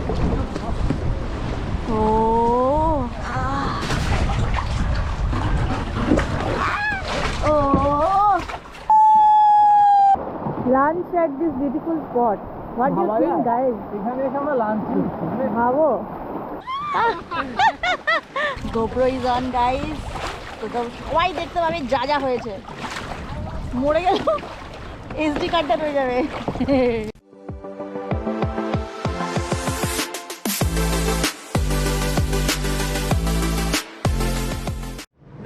Oh. Oh. Lunch at this beautiful spot. What do you think, guys? এখানে এসে আমরা lunch করছি। ভাবো। GoPro is on, guys. তো সবাই দেখতে পাবে যা যা হয়েছে। মরে গেল SD কার্ডটা রয়ে যাবে।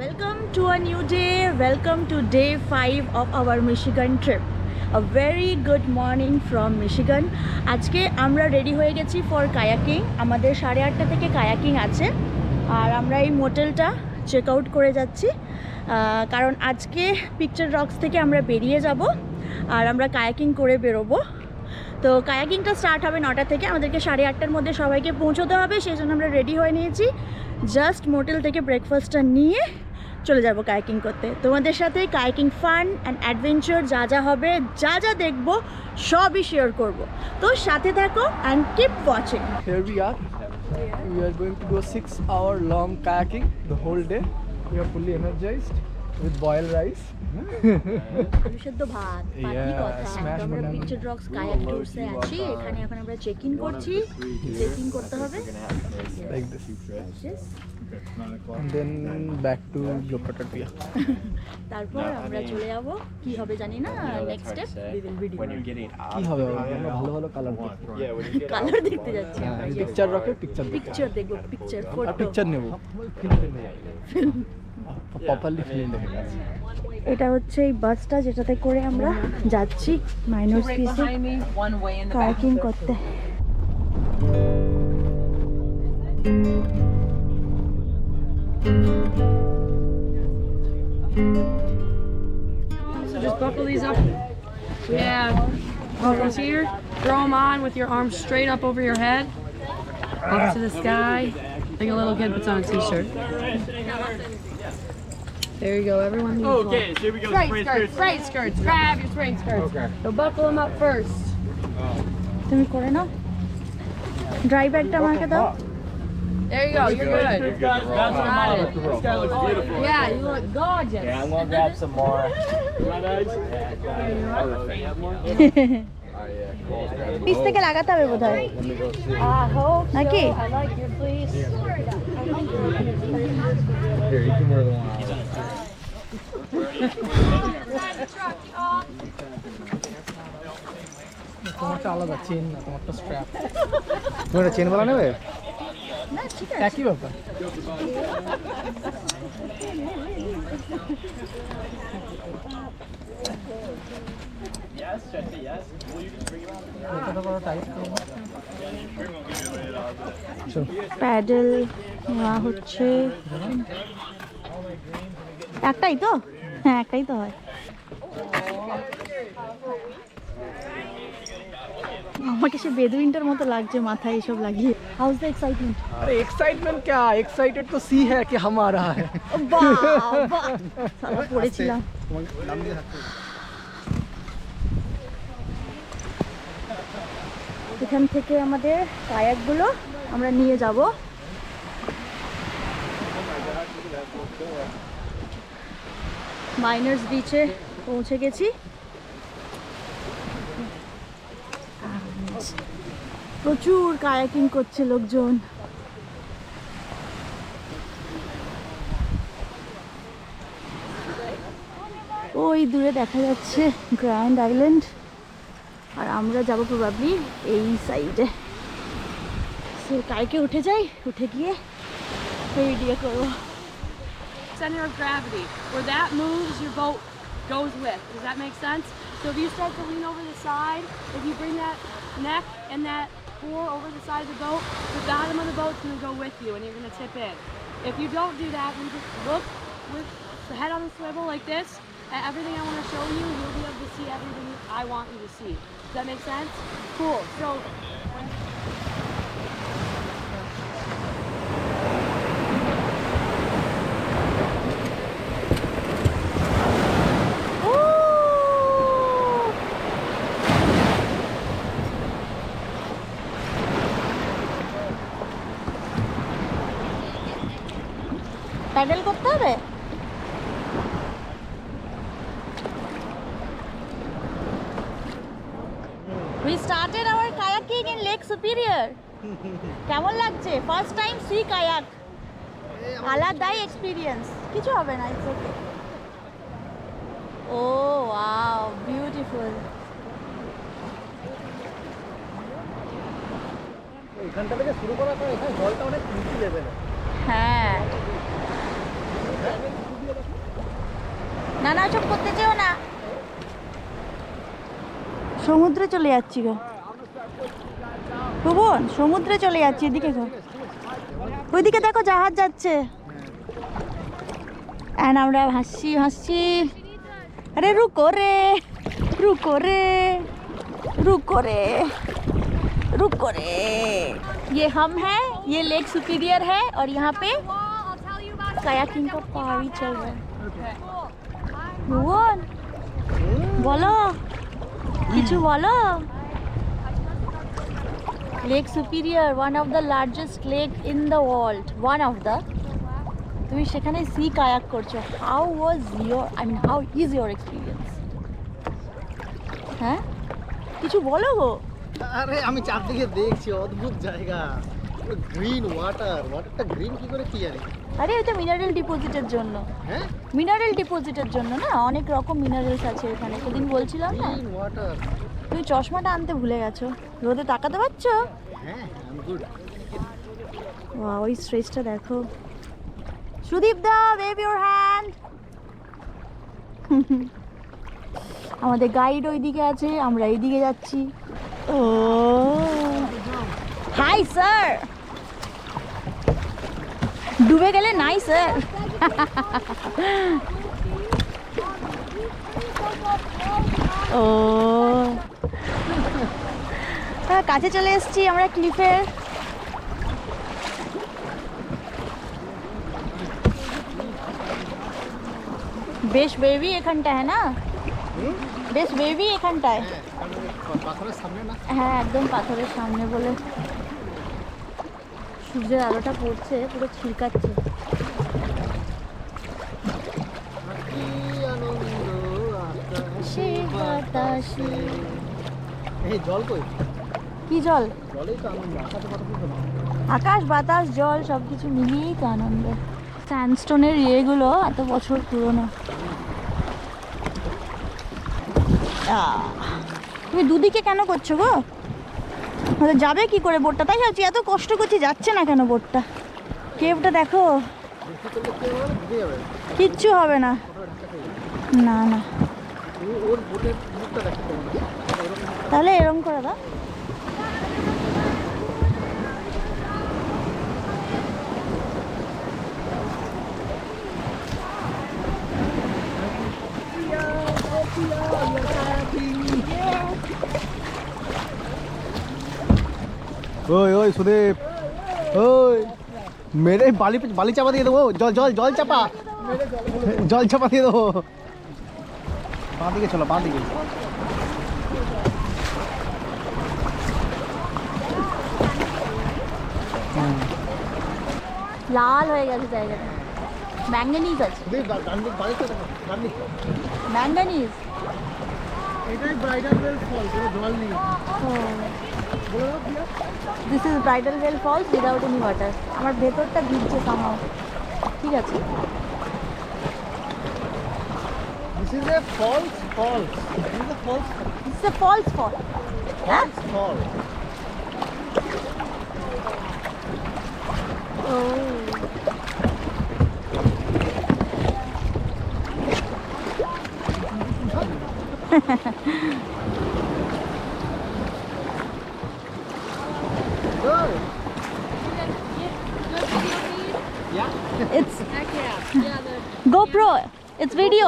Welcome to a new day. Welcome to day 5 of our Michigan trip. A very good morning from Michigan. আজকে আমরা রেডি হয়ে গেছি ফর কায়াকিং। আমাদের 8:30 থেকে কায়াকিং আছে আর আমরা এই মোটেলটা চেক আউট করে যাচ্ছি কারণ আজকে পিকচার রক্স থেকে আমরা বেরিয়ে যাব আর আমরা কায়াকিং করে বেরোবো। তো কায়াকিংটা স্টার্ট হবে 9টা থেকে, আমাদেরকে 8:30টার মধ্যে সবাইকে পৌঁছতে হবে, সেই জন্য আমরা রেডি হয়ে নিয়েছি। জাস্ট মোটেল থেকে ব্রেকফাস্টটা নিয়ে চলে যাব কায়াকিং করতে। তোমাদের সাথে কায়াকিং ফান অ্যান্ড অ্যাডভেঞ্চার যা যা হবে, যা যা দেখবো সবই শেয়ার করব। তো সাথে থাকো and keep watching. Here we are. We are going to do a 6-hour long kayaking the whole day. We are fully energized with boiled rice. বিশুদ্ধ ভাত, পানি কথা। আমরা পিকচার রক্স কায়াক ট্যুরসে আছি। এখানে এখন আমরা চেক ইন করছি। চেক ইন করতে হবে Like this. And then back to Lopatatpia. তারপর আমরা চলে যাব, কি হবে জানি না, next step we will video. কি হবে আমরা ভালো ভালো কালার কালার দেখতে যাচ্ছি আমরা। পিকচার রকে পিকচার দেখব, পিকচার ফটো, পিকচার নেব, প্রপারলি ফিল্ম দেখে। এটা হচ্ছে এই বাসটা যেটাতে করে আমরা যাচ্ছি মাইনর পিসে কায়াকিং করতে। So just buckle these up. We have buckles here. Throw them on with your arms straight up over your head, up to the sky, like a little kid puts on a t-shirt. There you go, everyone needs one. Okay, so here we go. Spray skirts. Grab your spray skirts. Okay. So buckle them up first. তুমি করে নাও, dry ব্যাগটা আমাকে দাও। There you go, you're good. This guy looks beautiful. Yeah, you look gorgeous. Yeah, I'm gonna grab some more. Piece থেকে লাগাতে হবে বোধহয় নাকি? I like your fleece. Here, you can wear the one I like. তোমারটা আলাদা chain না, তোমারটা strap. তোমারটা চেন বলা নেবে না ঠিক আছে, একই ব্যাপার। Yes, Jesse, yes. Will you just bring it on? এটা বড় টাইট করব। চল প্যাডেল নেওয়া হচ্ছে। একটাই তো? হ্যাঁ একটাই তো হয়। আমাকে সে বেদুইনটার মতো লাগছে মাথায় এসব লাগিয়ে। House the excitement? अरे एक्साइटमेंट क्या, एक्साइटेड तो सी है कि हम आ रहा है। বাবা সারা পড়েছিলাম। এখান থেকে আমাদের কায়াকগুলো আমরা নিয়ে যাব। মাইনার্স বিচে পৌঁছে গেছি। প্রচুর কায়াকিং করছে লোকজন। ওই দূরে দেখা যাচ্ছে গ্র্যান্ড আইল্যান্ড আর আমরা যাব প্রবাবলি এই সাইডে। সো কালকে উঠে যাই, উঠে গিয়ে ভিডিও করবো। Center of gravity. Where that moves, your boat goes with. Does that make sense? So if you start to lean over the side, if you bring that neck and that core over the side of the boat, the bottom of the boat's going to go with you and you're going to tip in. If you don't do that, then just look with the head on the swivel like this at everything I want to show you. You'll be able to see everything I want you to see. Does that make sense? Cool. So paddle করতে হবে? We started our kayaking in LakeSuperior. কেমন লাগছে? First time sea kayak, আলাদাই experience. কিছু হবে না, it's okay. Oh wow, beautiful. এখানটা থেকে শুরু করা তো এখানে জলটা অনেক নিচু লেভেলে। হ্যাঁ, না না সব করতে চেও না, সমুদ্রে চলে যাচ্ছি গো ভুবন, সমুদ্রে চলে যাচ্ছি। এদিকে গো, ওইদিকে দেখো জাহাজ যাচ্ছে। আর আমরা হাসছি হাসছি। अरे रुको रे, रुको रे, रुको रे, रुको रे। ये हम हैं, ये लेक सुपीरियर है और यहाँ पे कायाकिंग का पारी चल रहा है। भुवन बोलो, किचु बोलो। Lake superior, one of the largest lake in the world, one of the। তুমি সেখানে সি কায়াক করছো। How was your, I mean how is your experience? হ্যাঁ, কিছু বলো গো। আরে আমি চারদিকে দেখছি, অদ্ভুত জায়গা, গ্রিন ওয়াটার। ওয়াটারটা গ্রিন কি করে কি জানি? আরে এটা মিনারেল ডিপোজিটের জন্য। হ্যাঁ, মিনারেল ডিপোজিটের জন্য না, অনেক রকম মিনারেলস আছে এখানে। সেদিন বলছিলাম না, গ্রিন ওয়াটার। তুমি চশমাটা আনতে ভুলে গেছো। রোদে তাকাতে পারছো? হ্যাঁ, আই এম গুড। ওয়াও, ওই স্ট্রেচটা দেখো। সুদীপ দা, ওয়েভ ইওর হ্যান্ড। আমাদের গাইড ওইদিকে আছে, আমরা এইদিকে যাচ্ছি। ও হাই স্যার, ডুবে গেলে নাই স্যার। ও কাছে চলে এসেছি আমরা ক্লিফের। বেশ বেবি এখানটা, হ্যাঁ না? বেশ বেবি এখানটায়। পাথরের সামনে না? হ্যাঁ, একদম পাথরের সামনে বলে সূর্যের আলোটা পড়ছে, পুরো ছিলকাচ্ছে। কি আনন্দ আকাশে বাতাসে। এই জল কই? কি জল? জলেই তো আনন্দ, আকাশে কত কিছু না। আকাশ বাতাস জল সব কিছু মিলিয়েই তো আনন্দ। স্যান্ডস্টোনের ইয়েগুলো এত বছর পুরনো। তুমি দুদিকে কেন করছো গো? যাবে কি করে বোটটা? তাই ভাবছি, এত কষ্ট করছি, যাচ্ছে না কেন বোটটা? কেভটা দেখো, কিচ্ছু হবে না। না না, ওর বোটের মুখটা দেখো। তাহলে এরকম করে দাও। ওই ওই সুদীপ, ওই মেরে বালি চাপা দিয়ে দেবো। জল চাপা, জল চাপা দিয়ে দেবো। বাঁ দিকে চলো, বাঁ দিকে। লাল হয়ে গেছে জায়গাটা, ম্যাঙ্গানিজ আছে। ম্যাঙ্গানিজ, এটাই ব্রাইডাল ওয়েল ফল, কোনো জল নেই। This is Bridal Veil Falls without any water. আমার ভেতরটা ভিজছে সামাও। ঠিক আছে, This is a false falls. This is a false this is false fall. হ্যাঁ, fall. O Good. Yeah. it's Heck yeah. Yeah, the GoPro, it's video.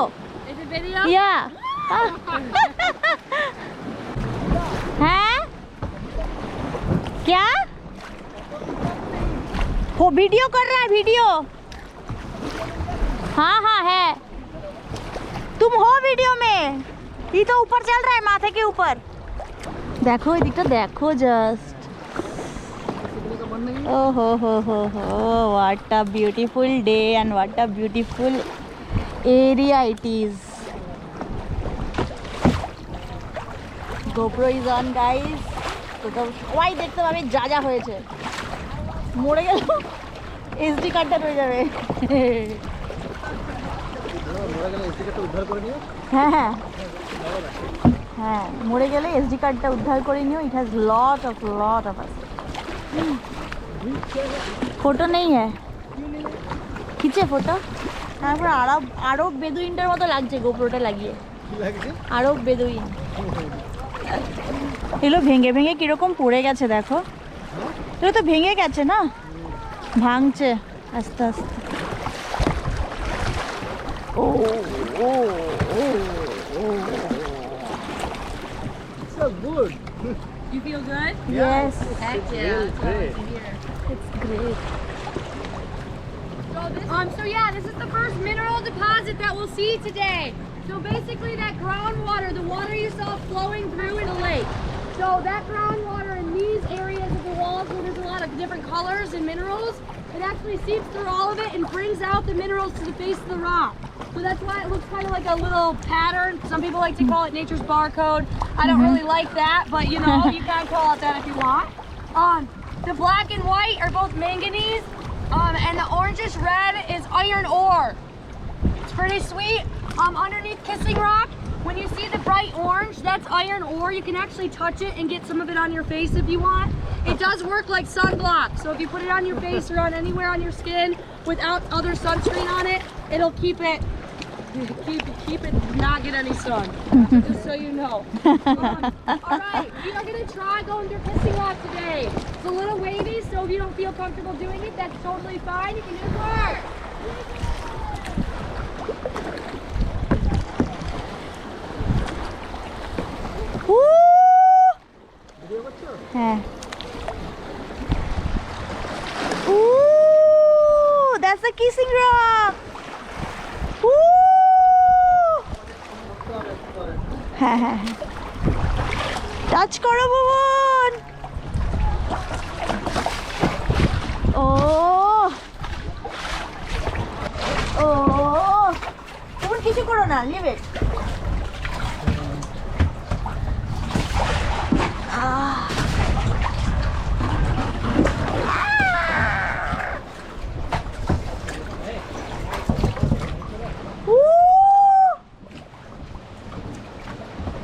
is it video? Yeah. हैं? क्या? वो video कर रहा है, वीडियो। हाँ हाँ है, तुम हो वीडियो में। ये तो ऊपर चल रहा है, माथे के ऊपर। देखो ये दिखता, देखो just. Oh ho ho ho ho! What a beautiful day and what a beautiful area it is. GoPro is on, guys. তো সবাই দেখতে পাবে যা যা হয়েছে। মরে গেল SD কার্ডটা রয়ে যাবে। হ্যাঁ হ্যাঁ হ্যাঁ, মরে গেলে SD কার্ডটা উদ্ধার করে নিও। It has lot of us. Photo नहीं है, खींचे फोटो। তারপর আরব বেদুইনটার মতো লাগছে গোপ্রোটা লাগিয়ে। আরব বেদুইন এগুলো ভেঙে ভেঙে কিরকম পড়ে গেছে দেখো। এগুলো তো ভেঙে গেছে না, ভাঙছে আস্তে আস্তে। ও ও ও ও So good. You feel good? Yes, Heck yeah. That's what I like to hear. it's great. So yeah, this is the first mineral deposit that we'll see today. So basically that groundwater, the water you saw flowing through in the lake. So that groundwater in these areas of the walls where there's a lot of different colors and minerals, it actually seeps through all of it and brings out the minerals to the face of the rock. So that's why it looks kind of like a little pattern. Some people like to call it nature's barcode. I don't really like that, but you know, you can call it that if you want. The black and white are both manganese. And the orangish red is iron ore. It's pretty sweet. Underneath Kissing Rock, when you see the bright orange, that's iron ore. You can actually touch it and get some of it on your face if you want. It does work like sunblock. So if you put it on your face or on anywhere on your skin without other sunscreen on it, it'll keep it not get any sun. Just so you know. All right, we are gonna try going through Kissing Rock today. It's a little wavy, so if you don't feel comfortable doing it, that's totally fine. You can do it. হ্যাঁ। Ooh, that's the Kissing Rock. হ্যাঁ হ্যাঁ হ্যাঁ, touch করো ভুবন। ও ও ভুবন কিছু করো না, leave ইট।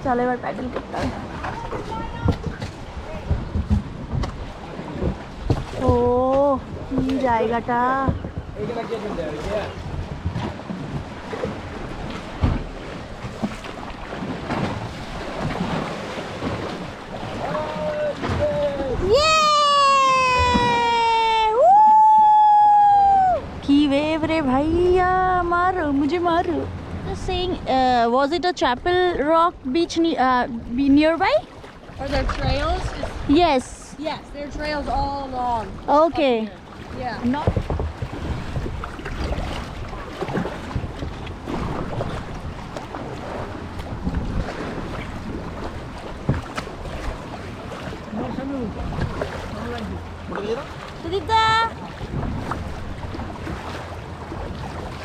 চলো এবার প্যাডেল করতে হবে। ও কি জায়গাটা, কি वेव रे भैया, मारो मुझे मारो। Saying, was it a Chapel Rock beach nearby? Are there trails? Yes. Yes, there are trails all along. Okay. Yeah. Not. Sudipta.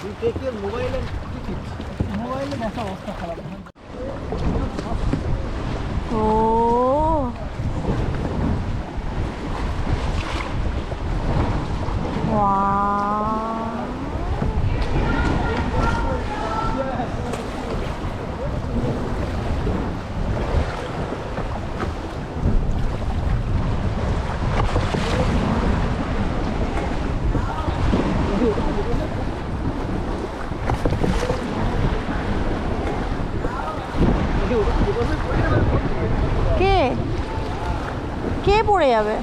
You take your mobile and keep it. Mobile and ऐसा अवस्था खराब है। Oh. Wow. কে কে পড়ে যাবে?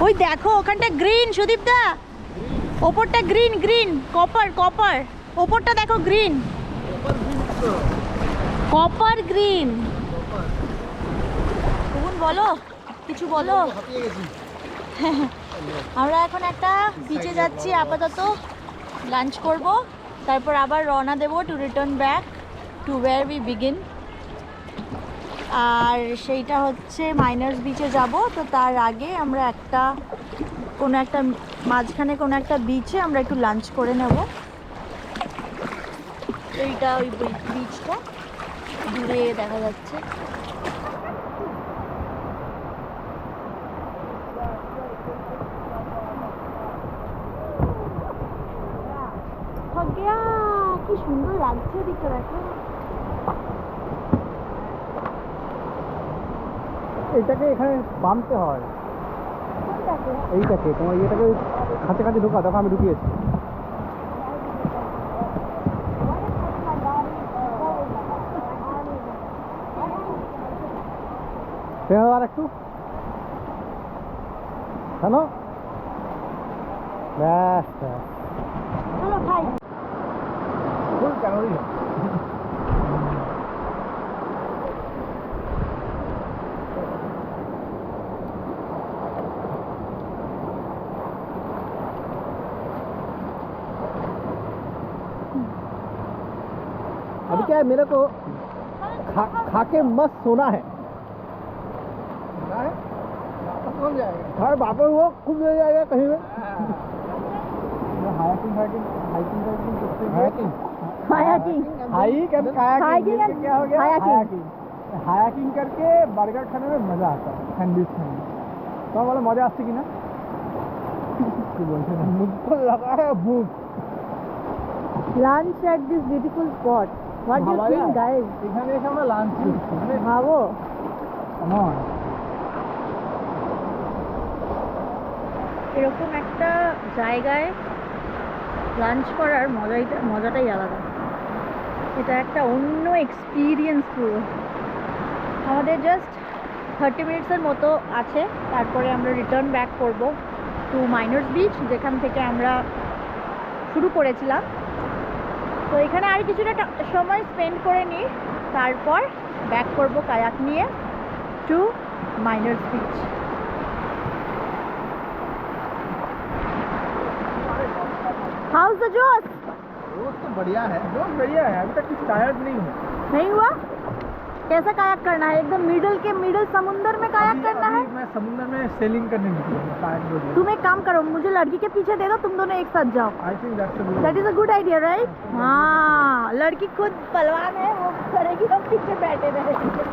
ওই দেখো ওখানটা green, সুদীপদা ওপরটা গ্রিন গ্রিন, কপার কপার, ওপরটা দেখো গ্রিন, কপার গ্রিন। বলো কিছু বলো। আমরা এখন একটা বিচে যাচ্ছি, আপাতত লাঞ্চ করব। তারপর আবার রওনা দেবো to return back to where we begin. আর সেইটা হচ্ছে মাইনার্স বিচে যাব। তো তার আগে আমরা কোনো একটা মাঝখানে কোনো একটা বিচে আমরা একটু লাঞ্চ করে নেব। এইটা ওই বিচটা দূরে দেখা যাচ্ছে। কি সুন্দর লাগছে দিকে, দেখো। এটাকে এখানে বাঁধতে হয়, এইটাকে তোমার ইয়েটাকে কাছে কাছে ঢোকা, দেখো আমি ঢুকিয়েছি। আর একটু হ্যালো, ব্যাস ব্যাস চলো খাই। ফুল ক্যালোরি। अभी क्या है, मेरे को खा के मस्त सोना है। हाँ वापस वो खुद ले जाएगा कहीं में। हाइकिंग क्या हो गया, हाइकिंग करके बर्गर खाने में मजा आता है, सैंडविच खाने में। तो बोलो मजा आती कि ना, मुझको लगा है भूख। Lunch at this beautiful spot. What do you think, guys? এখানে এসে আমরা লাঞ্চ করছি, ভাবো। এরকম একটা জায়গায় লাঞ্চ করার মজাটাই আলাদা। এটা একটা অন্য এক্সপিরিয়েন্স পুরো। আমাদের জাস্ট 30 মিনিটসের মতো আছে, তারপরে আমরা রিটার্ন ব্যাক করব টু মাইনার্স বিচ, যেখান থেকে আমরা শুরু করেছিলাম। তো এখানে আর কিছুটা সময় স্পেন্ড করে নিই, তারপর ব্যাক করব কায়াক নিয়ে to Miners Beach. How's the जोश? जोश तो बढ़िया है, जोश बढ़िया है। अभी तक कुछ टायर्ड नहीं हुआ। कैसा कायाक करना है? एकदम मिडल समुंदर में कायाक करना है। मैं समुद्र में सेलिंग करने निकला हूं, कायाक बोल। तुम एक काम करो, मुझे लड़की के पीछे दे दो, तुम दोनों एक साथ जाओ। I think that is a good idea, right? हाँ, लड़की खुद पहलवान है, वो करेगी, हम पीछे बैठे रहेंगे।